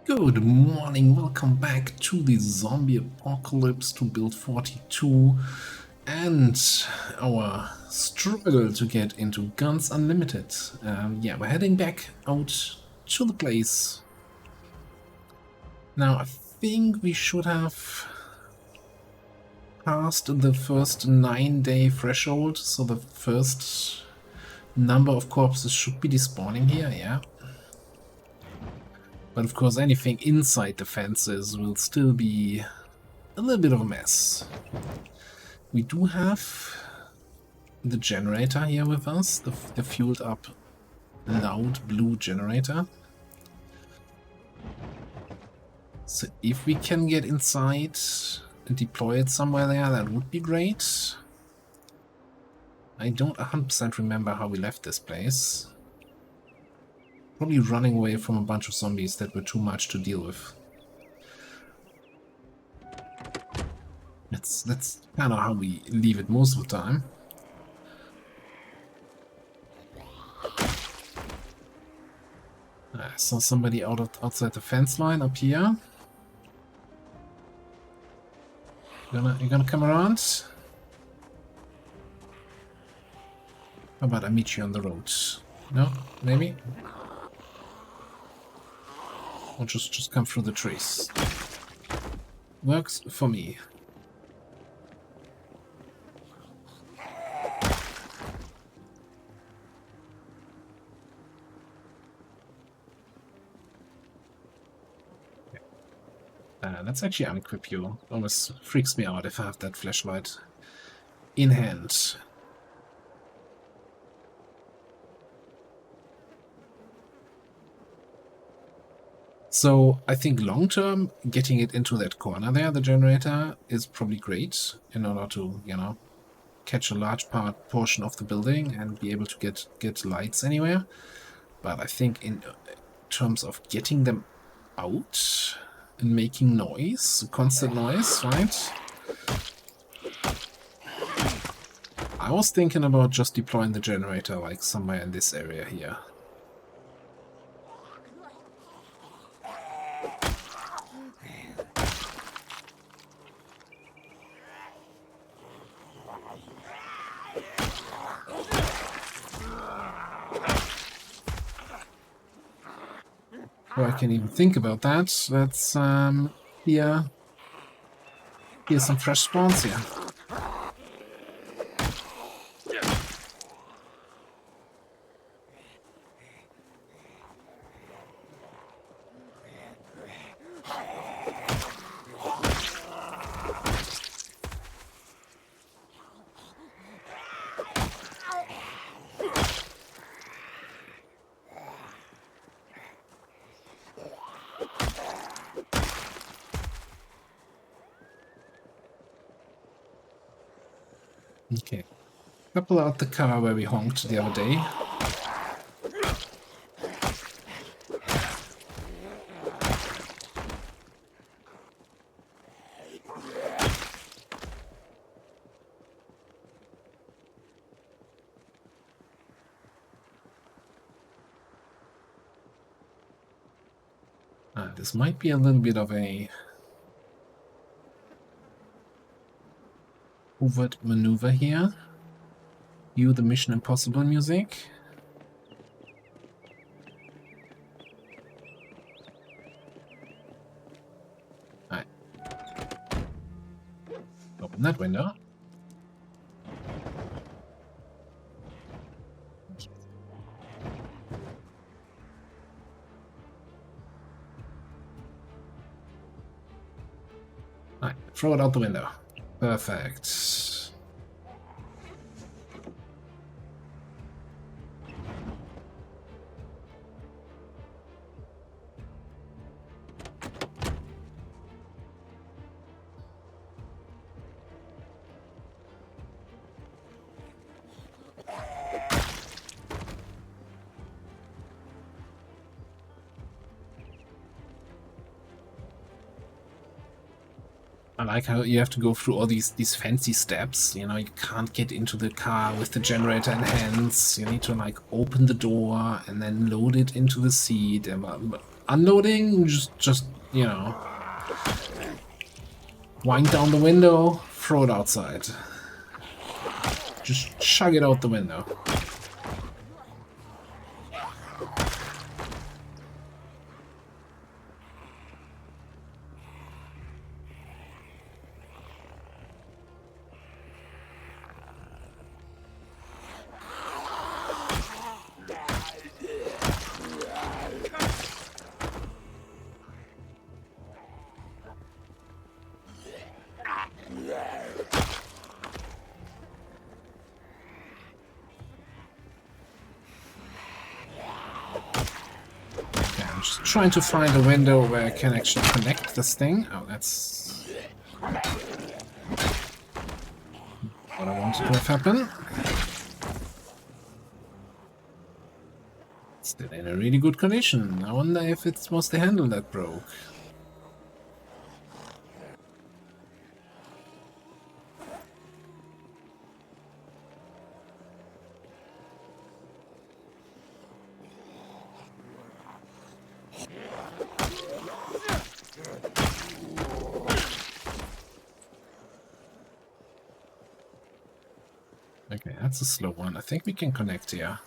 Good morning, welcome back to the zombie apocalypse to build 42 and our struggle to get into Guns Unlimited. Yeah, we're heading back out to the place. Now, I think we should have passed the first 9-day threshold, so the first number of corpses should be despawning here, yeah. But of course, anything inside the fences will still be a little bit of a mess. We do have the generator here with us, the fueled up loud blue generator. So if we can get inside and deploy it somewhere there, that would be great. I don't 100% remember how we left this place. Probably running away from a bunch of zombies that were too much to deal with. That's kind of how we leave it most of the time. I saw somebody outside the fence line up here. You gonna come around? How about I meet you on the road? No? Maybe? Or just come through the trees. Works for me. Let's actually unequip you. Almost freaks me out if I have that flashlight in hand. So I think long term, getting it into that corner there, the generator, is probably great in order to, you know, catch a large portion of the building and be able to get lights anywhere. But I think in terms of getting them out and making noise, constant noise, right? I was thinking about just deploying the generator like somewhere in this area here. Or I can even think about that. Let's here's some fresh spawns here. Okay. Couple out the car where we honked the other day. This might be a little bit of a covert maneuver here. Cue the Mission Impossible music. Alright. Open that window. Alright, throw it out the window. Perfect. I like how you have to go through all these fancy steps. You know, you can't get into the car with the generator in hands. You need to like open the door and then load it into the seat. And unloading, just you know, wind down the window, throw it outside. Just chug it out the window. Just trying to find a window where I can actually connect this thing. Oh, that's what I wanted to have happen. Still in a really good condition. I wonder if it was the handle that broke. Okay, that's a slow one. I think we can connect here.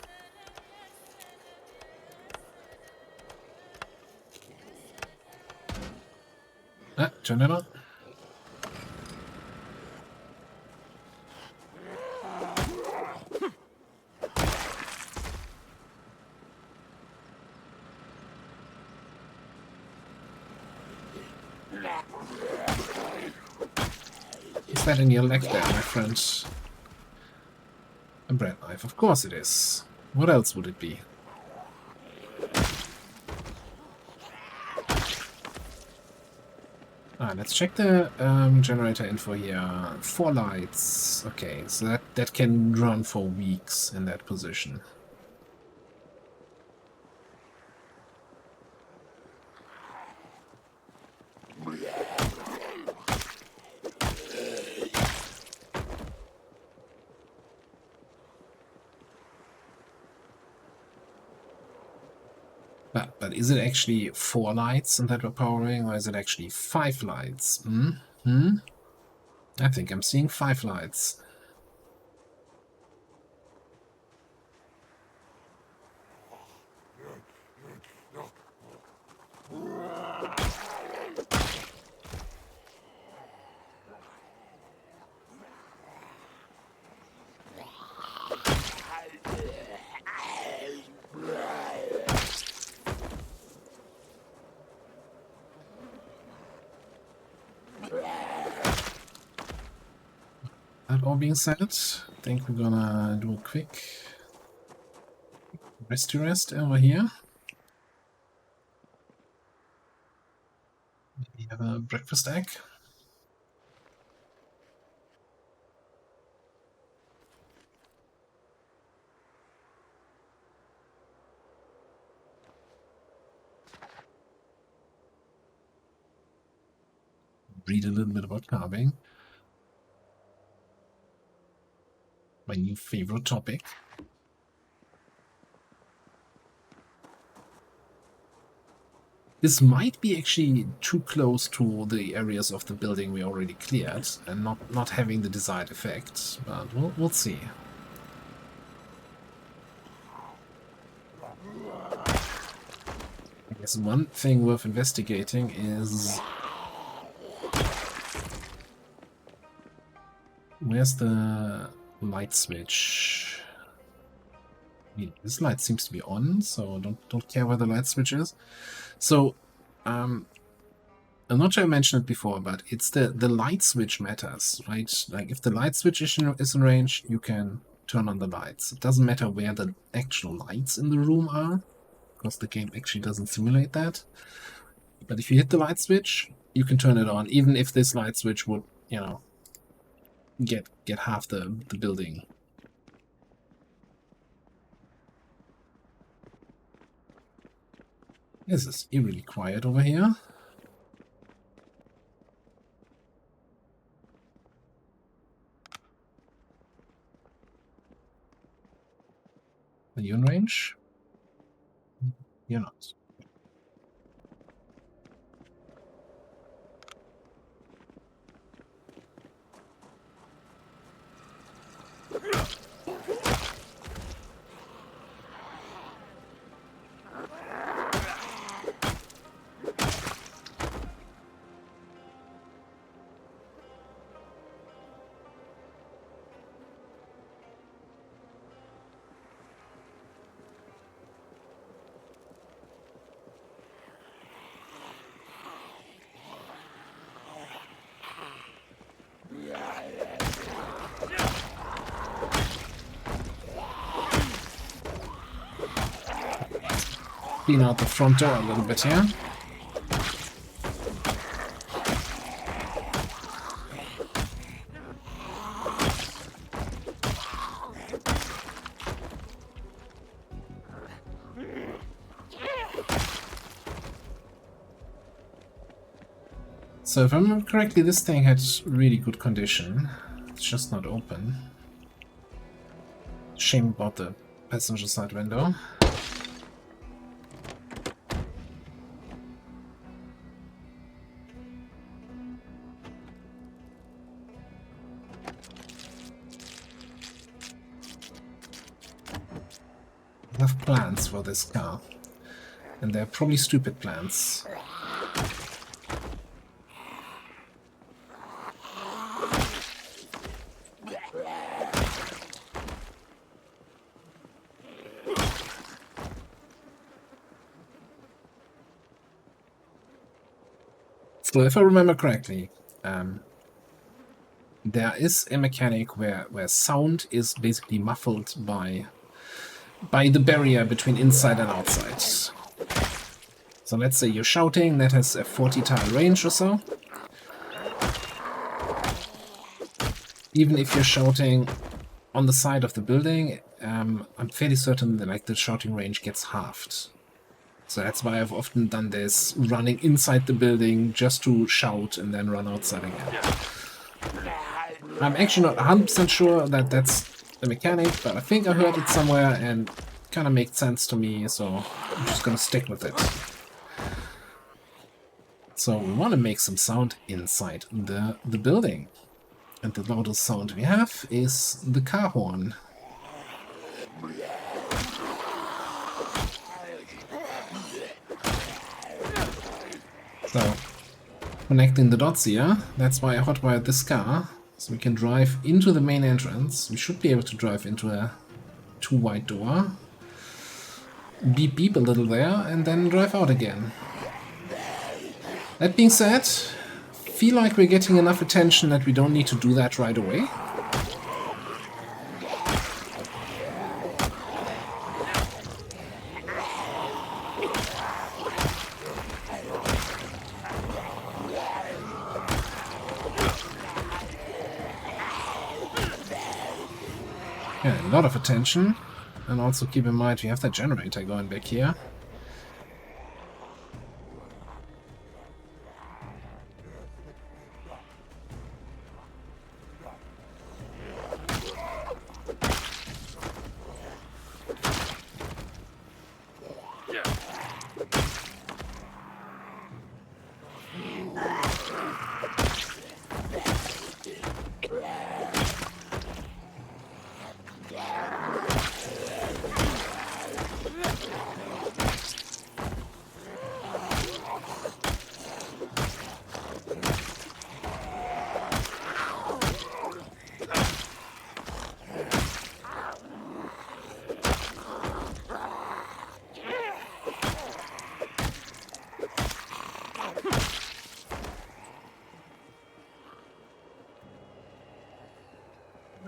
Ah, turn it on. Is that in your leg there, my friend? A bread knife, of course it is. What else would it be? Let's check the generator info here. 4 lights. Okay, so that can run for weeks in that position. But is it actually 4 lights that we're powering, or is it actually 5 lights? I think I'm seeing 5 lights. That all being said, I think we're gonna do a quick rest over here. We have a breakfast egg. Read a little bit about carving. My new favorite topic. This might be actually too close to the areas of the building we already cleared and not having the desired effect, but we'll see. I guess one thing worth investigating is where's the light switch? I mean, this light seems to be on, so don't care where the light switch is. So, I'm not sure I mentioned it before, but it's the light switch matters, right? Like if the light switch is in range, you can turn on the lights. It doesn't matter where the actual lights in the room are, because the game actually doesn't simulate that. But if you hit the light switch, you can turn it on, even if this light switch would, you know, get half the building. This is eerily quiet over here. you in range? You're not. Clean out the front door a little bit here. So if I remember correctly, this thing had really good condition. It's just not open. Shame about the passenger side window. I have plans for this car, and they're probably stupid plans. So if I remember correctly, there is a mechanic where sound is basically muffled by the barrier between inside and outside. So let's say you're shouting, that has a 40 tile range or so. Even if you're shouting on the side of the building, I'm fairly certain that like the shouting range gets halved. So that's why I've often done this, running inside the building just to shout and then run outside again. I'm actually not 100% sure that that's the mechanic, but I think I heard it somewhere and kind of made sense to me, so I'm just gonna stick with it. So we want to make some sound inside the building. And the loudest sound we have is the car horn. So, connecting the dots here, that's why I hotwired this car, so we can drive into the main entrance. We should be able to drive into a 2-wide door, beep beep a little there, and then drive out again. That being said, feel like we're getting enough attention that we don't need to do that right away. Yeah, a lot of attention. And also keep in mind we have that generator going back here.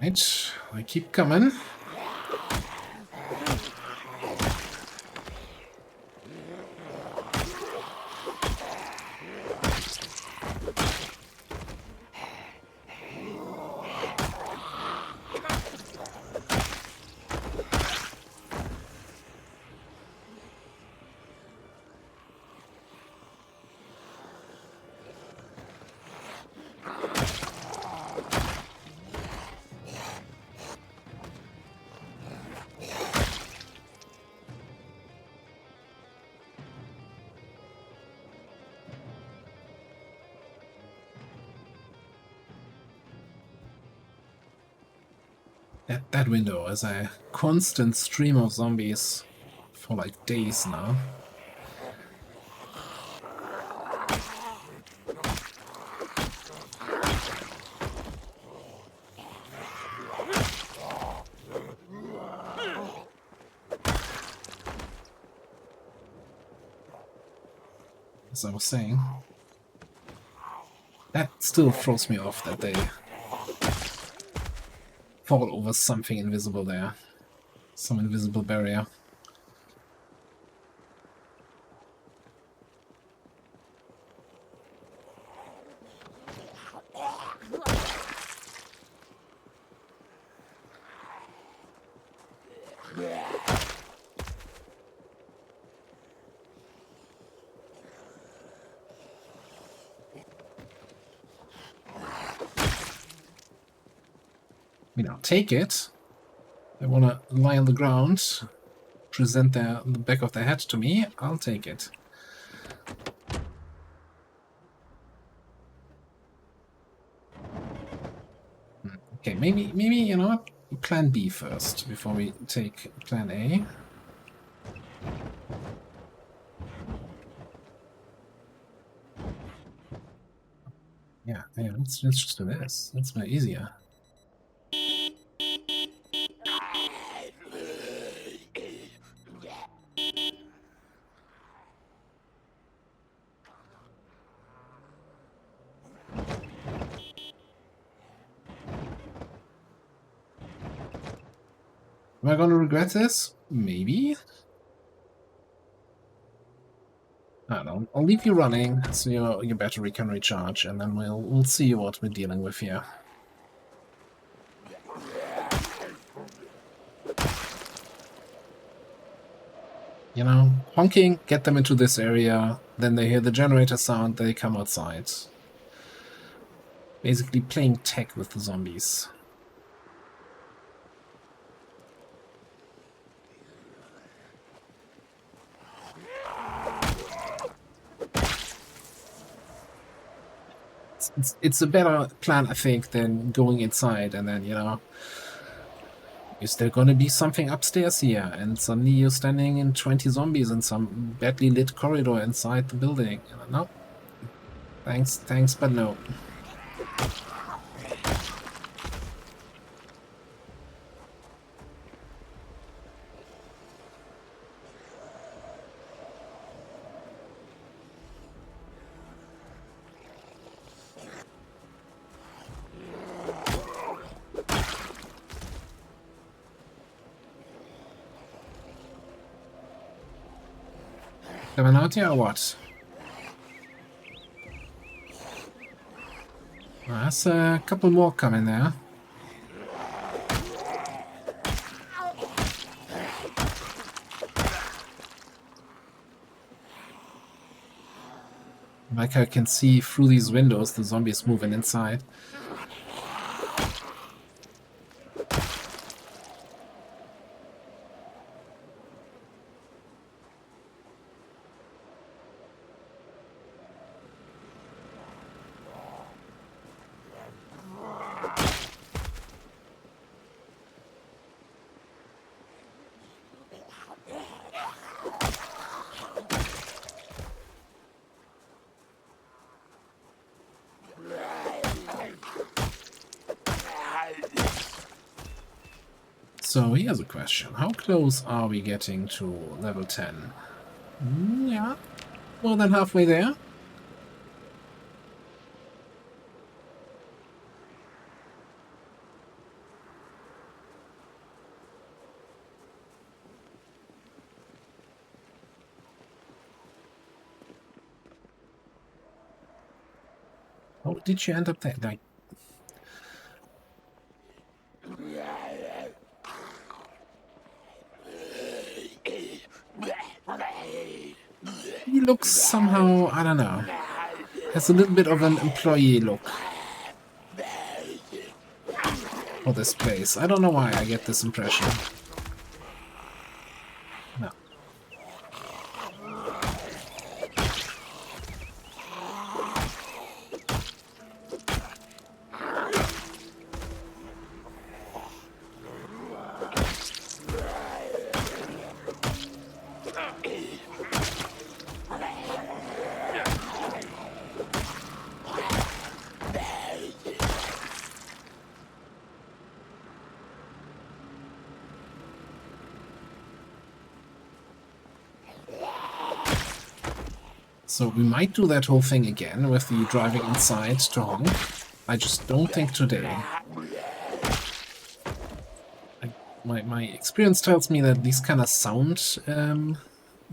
Right, I keep coming. That window is a constant stream of zombies for like days now. As I was saying, that still throws me off that they fall over something invisible there. Some invisible barrier. Take it. They want to lie on the ground, present the back of their head to me. I'll take it. Okay, maybe you know what? Plan B first before we take Plan A. Yeah, let's just do this. That's way easier. Am I going to regret this? Maybe. I don't know. I'll leave you running so your battery can recharge, and then we'll see what we're dealing with here. You know, honking, get them into this area, then they hear the generator sound, they come outside. Basically playing tag with the zombies. It's a better plan, I think, than going inside and then, you know, is there gonna be something upstairs here? And suddenly you're standing in 20 zombies in some badly lit corridor inside the building. No. Thanks, but no. Coming out here or what? There's a couple more coming there. Like I can see through these windows the zombies moving inside. So here's a question. How close are we getting to level 10? Yeah, more than halfway there. How did you end up there? Like, he looks somehow, I don't know, has a little bit of an employee look for this place. I don't know why I get this impression. No. So we might do that whole thing again with the driving inside to honk. I just don't think today. My experience tells me that these kind of sound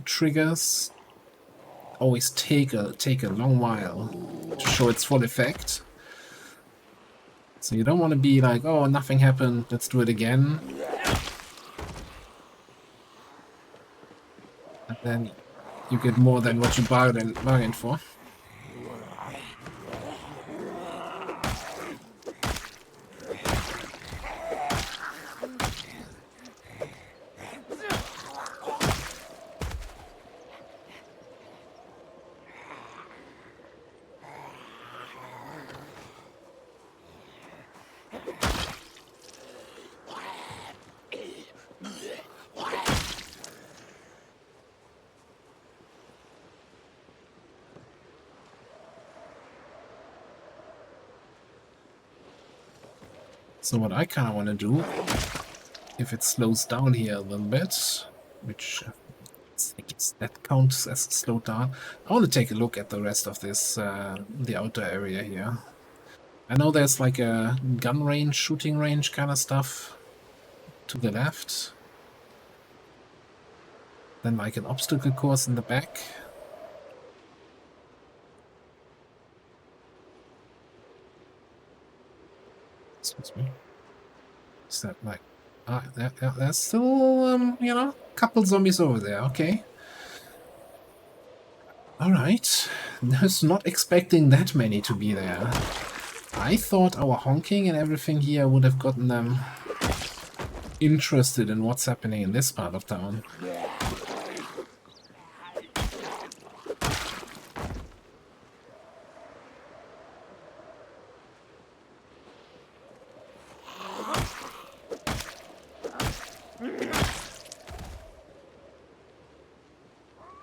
triggers always take a long while to show its full effect. So you don't want to be like, oh, nothing happened, let's do it again. And then you get more than what you bargained for. So what I kind of want to do, if it slows down here a little bit, which I guess that counts as slowed down, I want to take a look at the rest of this, the outdoor area here. I know there's like a gun range, shooting range kind of stuff to the left. Then like an obstacle course in the back. Excuse me. Is that like... there's still, you know, a couple zombies over there, okay. Alright. I was not expecting that many to be there. I thought our honking and everything here would have gotten them interested in what's happening in this part of town.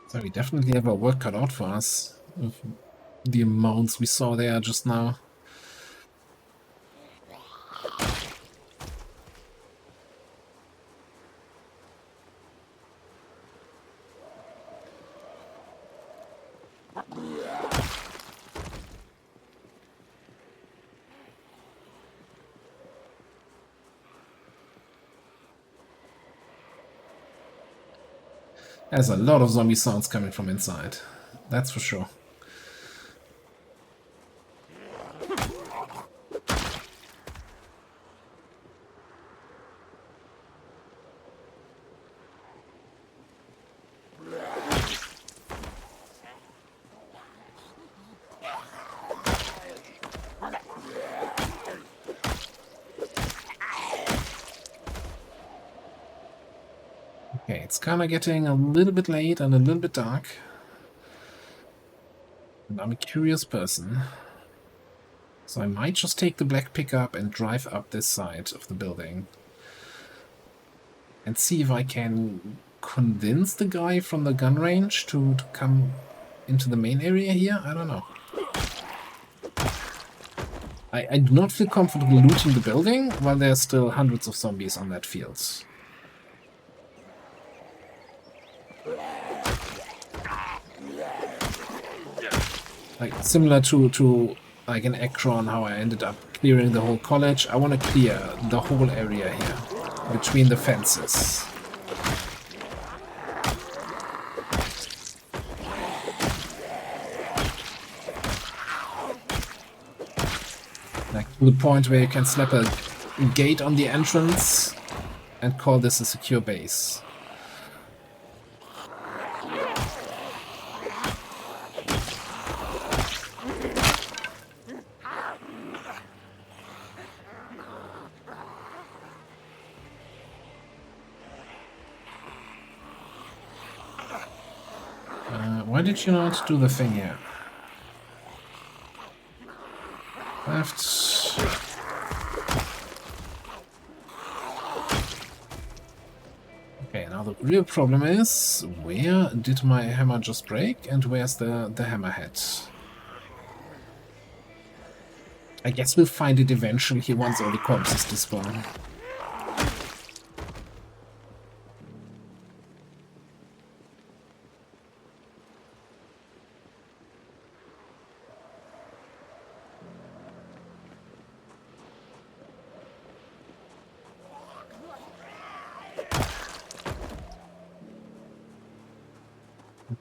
So we definitely have our work cut out for us with the amounts we saw there just now. There's a lot of zombie sounds coming from inside, that's for sure. Okay, it's kind of getting a little bit late and a little bit dark. And I'm a curious person. So I might just take the black pickup and drive up this side of the building. And see if I can convince the guy from the gun range to come into the main area here. I don't know. I do not feel comfortable looting the building while there's still hundreds of zombies on that field. Like similar to like in Ekron, how I ended up clearing the whole college. I want to clear the whole area here between the fences. Like to the point where you can slap a gate on the entrance and call this a secure base. Why did you not do the thing here? Left. Okay, now the real problem is, where did my hammer just break and where's the hammerhead? I guess we'll find it eventually once all the corpses despawn.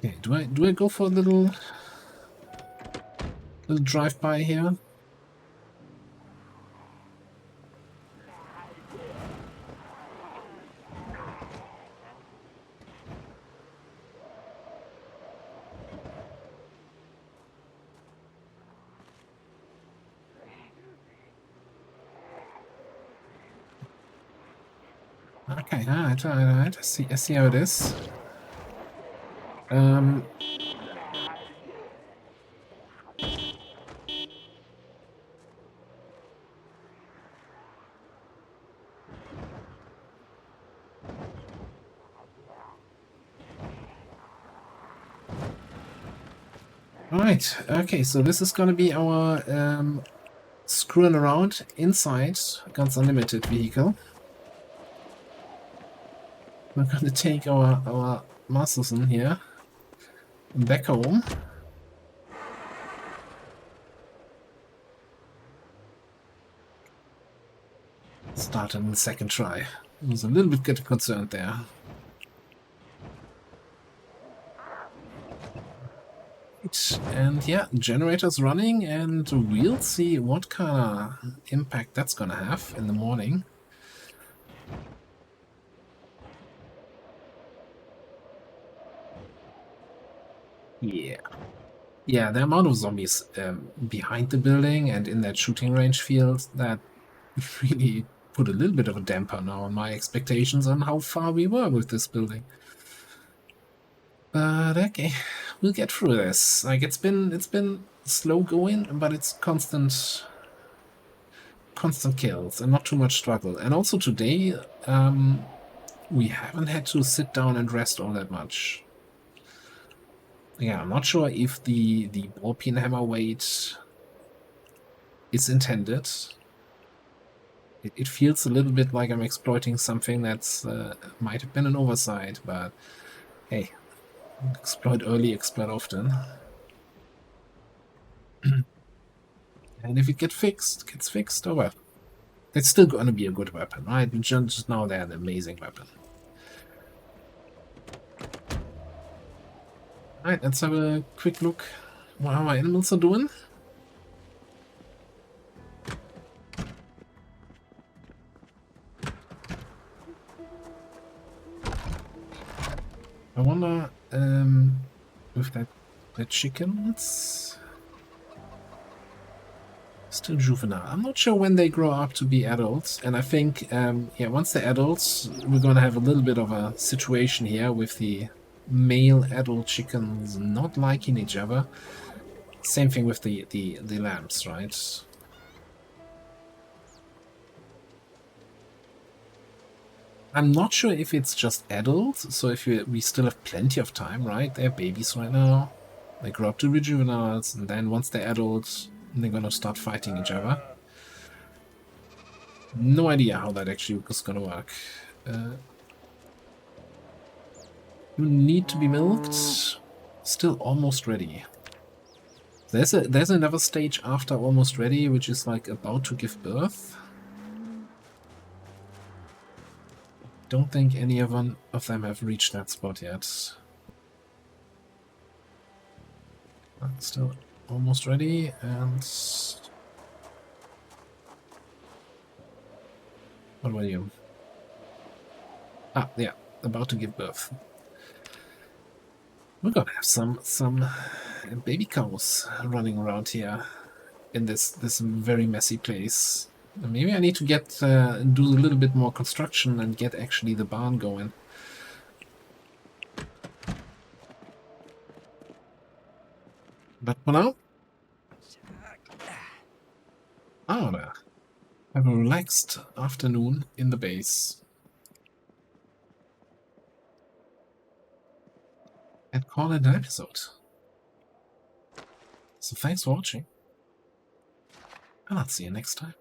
Okay, do I go for a little drive-by here? Okay, alright. I see how it is. Um, Alright, okay, so this is gonna be our screwing around inside Guns Unlimited vehicle. We're gonna take our Masterson here back home. Start on the second try. I was a little bit concerned there. And yeah, generator's running, and we'll see what kind of impact that's gonna have in the morning. Yeah. Yeah, the amount of zombies behind the building and in that shooting range field, that really put a little bit of a damper now on my expectations on how far we were with this building. But okay, we'll get through this. Like it's been slow going, but it's constant kills and not too much struggle. And also today, we haven't had to sit down and rest all that much. Yeah, I'm not sure if the ball peen hammer weight is intended. It feels a little bit like I'm exploiting something that's might have been an oversight, but hey, exploit early, exploit often. And if it gets fixed, oh well. It's still going to be a good weapon, right? Just now they're an amazing weapon. Alright, let's have a quick look what our animals are doing. I wonder with that chickens still juvenile. I'm not sure when they grow up to be adults, and I think yeah, once they're adults, we're gonna have a little bit of a situation here with the male adult chickens not liking each other. Same thing with the lambs, right? I'm not sure if it's just adults, so if we still have plenty of time, right? They're babies right now. They grow up to be juveniles, and then once they're adults, they're gonna start fighting each other. No idea how that actually is gonna work. You need to be milked. Still almost ready. There's another stage after almost ready, which is like about to give birth. Don't think any of them have reached that spot yet. Still almost ready, and what about you? Ah, yeah, about to give birth. We're gonna have some baby cows running around here in this very messy place. Maybe I need to get do a little bit more construction and get actually the barn going. But for now, I wanna have a relaxed afternoon in the base and call it an episode. So thanks for watching, and I'll see you next time.